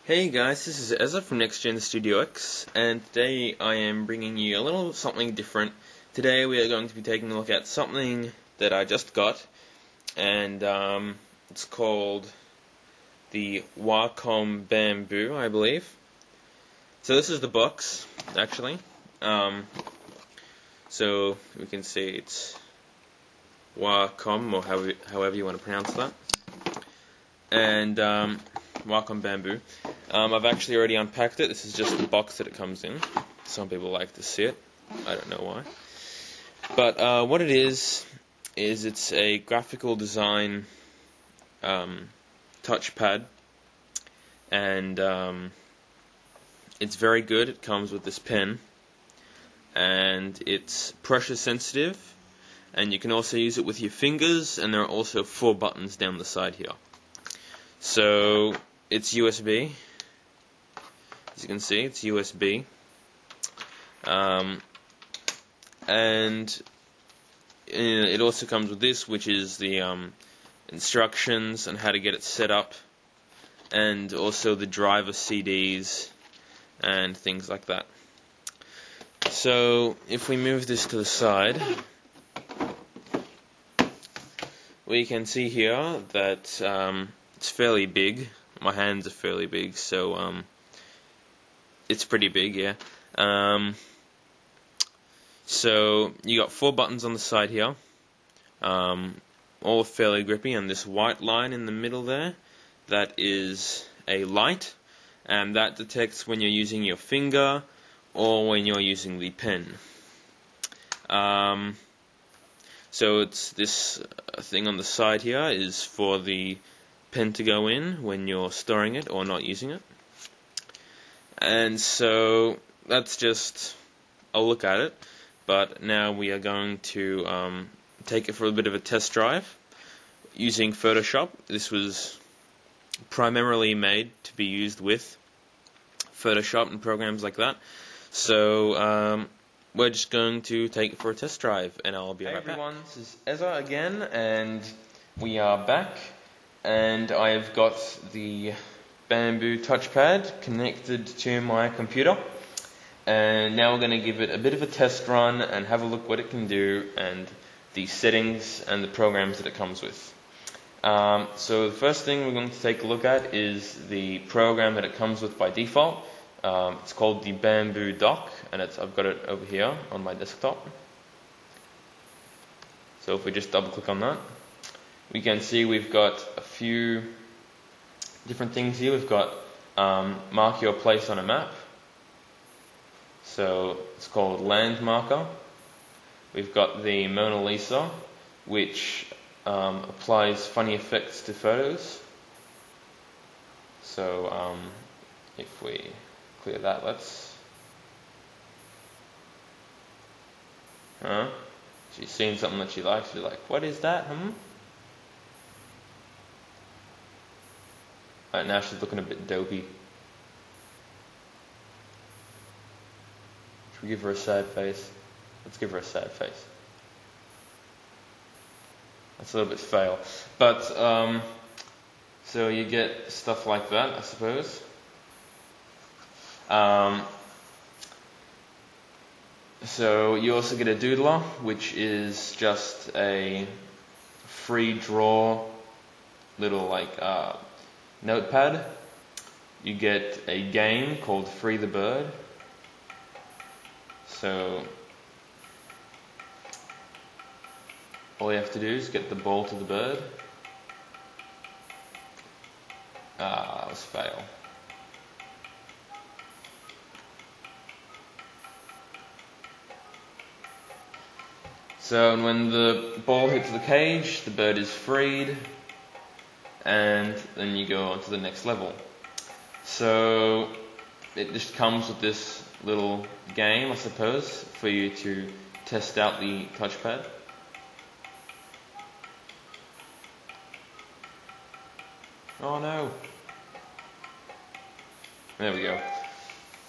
Hey guys, this is Ezra from NextGenStudioX, and today I am bringing you a little something different. Today we are going to be taking a look at something that I just got, and it's called the Wacom Bamboo, I believe. So this is the box, actually. So we can see it's Wacom, or however you want to pronounce that. And Wacom Bamboo. I've actually already unpacked it. This is just the box that it comes in. Some people like to see it. I don't know why. But what it is it's a graphical design touchpad, and it's very good. It comes with this pen, and it's pressure sensitive, and you can also use it with your fingers, and there are also 4 buttons down the side here. So it's USB. As you can see, it's USB, and it also comes with this, which is the instructions on how to get it set up, and also the driver CDs and things like that. So if we move this to the side, we can see here that it's fairly big. My hands are fairly big, so it's pretty big, yeah. So you got 4 buttons on the side here, all fairly grippy, and this white line in the middle there, that is a light, and that detects when you're using your finger or when you're using the pen. So it's this thing on the side here is for the pen to go in when you're storing it or not using it. And so that's just a look at it, but now we are going to take it for a bit of a test drive using Photoshop. This was primarily made to be used with Photoshop and programs like that. So we're just going to take it for a test drive, and I'll be right back. Hey everyone, this is Ezra again, and we are back, and I have got the Bamboo touchpad connected to my computer, and now we're going to give it a bit of a test run and have a look what it can do and the settings and the programs that it comes with. So the first thing we're going to take a look at is the program that it comes with by default. It's called the Bamboo Dock, and I've got it over here on my desktop. So if we just double click on that, we can see we've got a few different things here. We've got mark your place on a map, so it's called land marker. We've got the Mona Lisa, which applies funny effects to photos. So if we clear that, she's seen something that she likes. She's like, what is that? Right, now she's looking a bit dopey. Should we give her a sad face? Let's give her a sad face. That's a little bit fail. But, so you get stuff like that, I suppose. So you also get a doodler, which is just a free draw little notepad. You get a game called Free the Bird. So all you have to do is get the ball to the bird. That was fail. So when the ball hits the cage, the bird is freed, and then you go on to the next level. So it just comes with this little game, I suppose, for you to test out the touchpad. Oh no. There we go.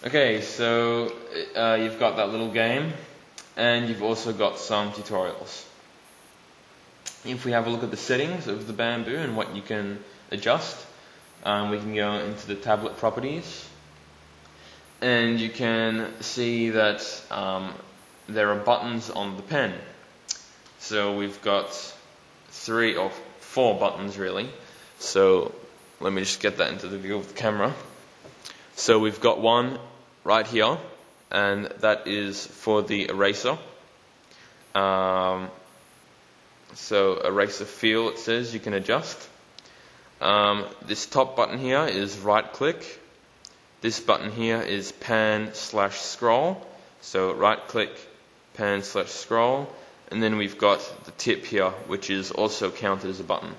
Okay, so you've got that little game, and you've also got some tutorials. If we have a look at the settings of the Bamboo and what you can adjust, we can go into the tablet properties, and you can see that there are buttons on the pen. So we've got 3 or 4 buttons really. So let me just get that into the view of the camera. So we've got one right here, and that is for the eraser. So eraser feel, it says, you can adjust. This top button here is right click. This button here is pan/scroll. So right click, pan/scroll. And then we've got the tip here, which is also counted as a button.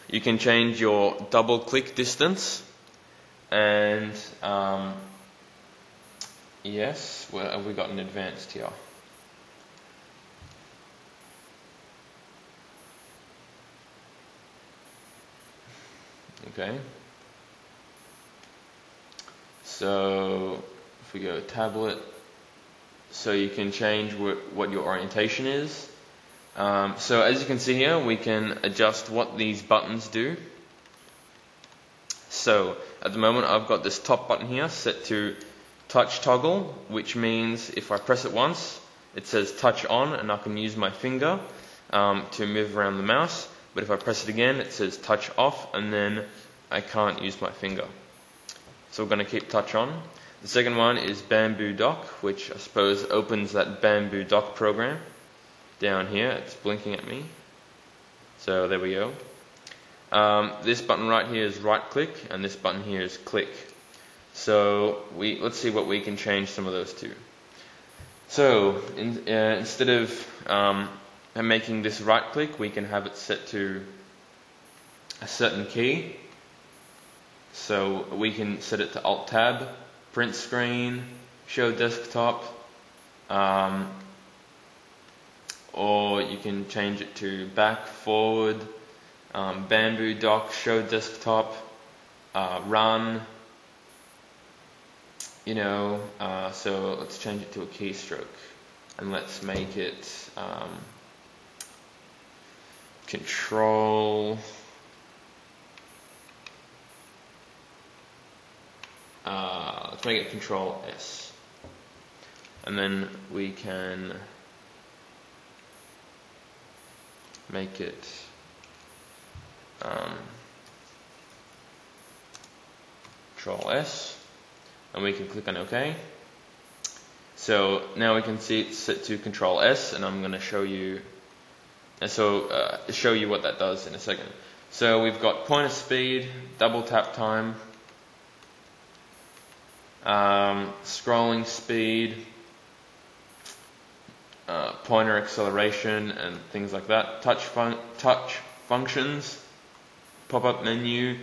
You can change your double click distance. And yes, where have we got an advanced here? Okay. So if we go tablet, so you can change what your orientation is. So as you can see here, we can adjust what these buttons do. So at the moment I've got this top button here set to touch toggle, which means if I press it once, it says touch on, and I can use my finger to move around the mouse. But if I press it again, it says touch off, and then I can't use my finger. So we're going to keep touch on. The second one is Bamboo Dock, which I suppose opens that Bamboo Dock program. Down here, it's blinking at me. So there we go. This button right here is right click, and this button here is click. So let's see what we can change some of those to. So instead of making this right click, we can have it set to a certain key. So we can set it to Alt Tab, print screen, show desktop, or you can change it to back, forward, Bamboo Dock, show desktop, run, so let's change it to a keystroke, and let's make it control, let's make it Control S, and then we can make it Control S, and we can click on OK. So now we can see it's set to Control S, and I'm going to show you. Show you what that does in a second. So we've got pointer speed, double tap time, scrolling speed, pointer acceleration, and things like that. Touch functions, pop-up menu,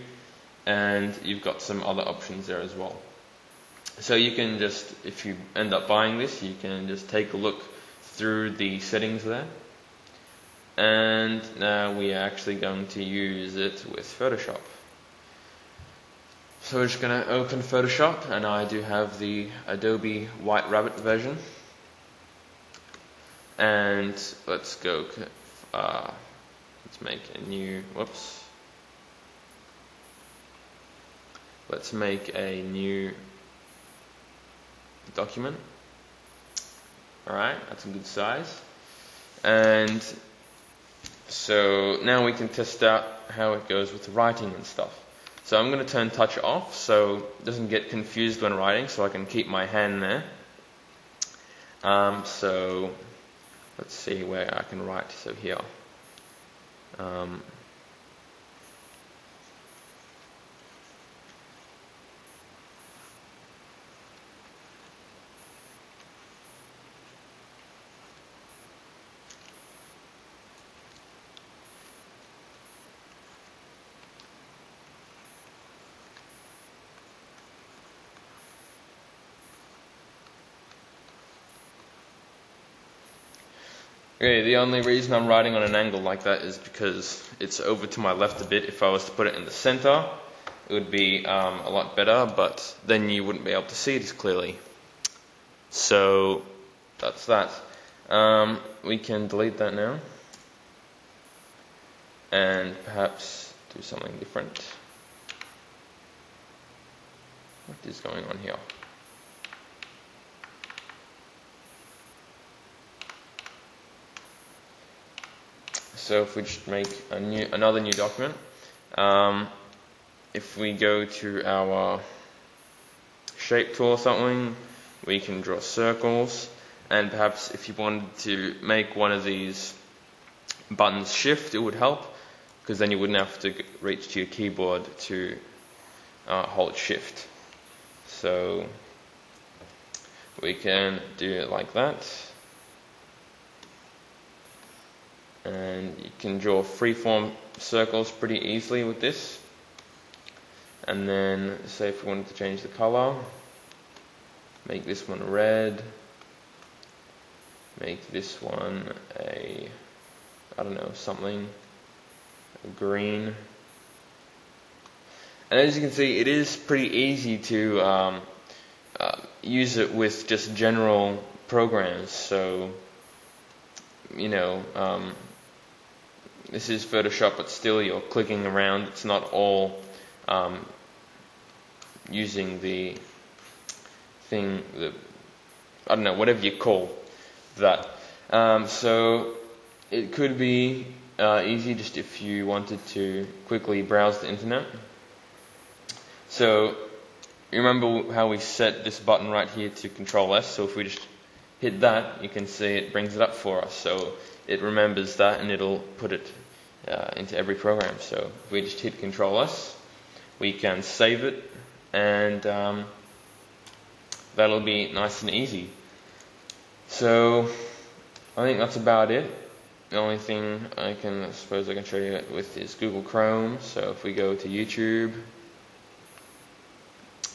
and you've got some other options there as well. So you can just, if you end up buying this, you can just take a look through the settings there. And now we are actually going to use it with Photoshop. So we're just going to open Photoshop, and I do have the Adobe White Rabbit version. And let's go, let's make a new, let's make a new document. Alright, that's a good size. And so now we can test out how it goes with the writing and stuff. So I'm going to turn touch off so it doesn't get confused when writing, so I can keep my hand there. So let's see where I can write. So here. Okay, the only reason I'm writing on an angle like that is because it's over to my left a bit. If I was to put it in the center, it would be a lot better, but then you wouldn't be able to see it as clearly. So that's that. We can delete that now, and perhaps do something different. What is going on here? So if we just make another new document, if we go to our shape tool or something, we can draw circles, and perhaps if you wanted to make one of these buttons shift, it would help, because then you wouldn't have to reach to your keyboard to hold shift. So we can do it like that, and you can draw freeform circles pretty easily with this. And then say if we wanted to change the color, make this one red, make this one a, I don't know, something, a green. And as you can see, it is pretty easy to use it with just general programs. So, you know, this is Photoshop, but still you're clicking around. It's not all using the thing that, I don't know, whatever you call that. So it could be easy just if you wanted to quickly browse the internet. So you remember how we set this button right here to Control S? So if we just hit that, you can see it brings it up for us. So it remembers that and it'll put it into every program. So if we just hit Control S, we can save it, and that'll be nice and easy. So I think that's about it. The only thing I suppose I can show you with is Google Chrome. So if we go to YouTube,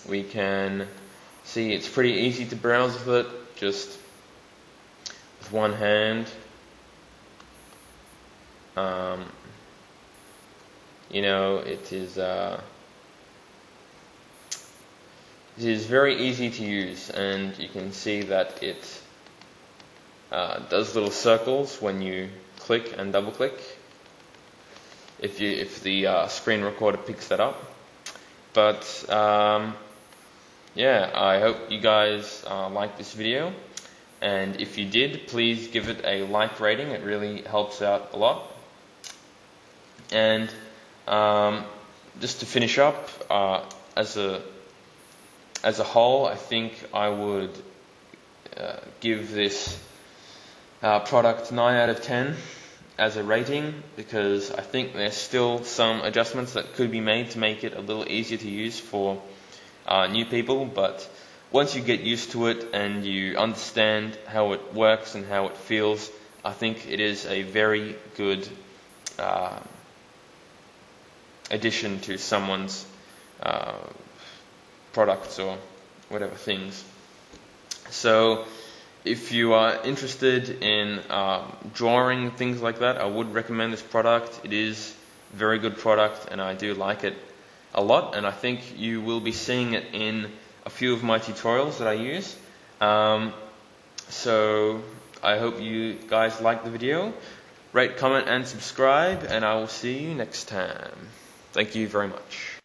we can see it's pretty easy to browse with it, just with one hand. You know, it is very easy to use, and you can see that it does little circles when you click and double click, if the screen recorder picks that up. But yeah, I hope you guys liked this video, and if you did, please give it a like rating. It really helps out a lot. And just to finish up, as a whole, I think I would give this product 9 out of 10 as a rating, because I think there's still some adjustments that could be made to make it a little easier to use for new people. But once you get used to it and you understand how it works and how it feels, I think it is a very good addition to someone's products or whatever things. So if you are interested in drawing things like that, I would recommend this product. It is a very good product, and I do like it a lot, and I think you will be seeing it in a few of my tutorials that I use. So I hope you guys liked the video. Rate, comment and subscribe, and I will see you next time. Thank you very much.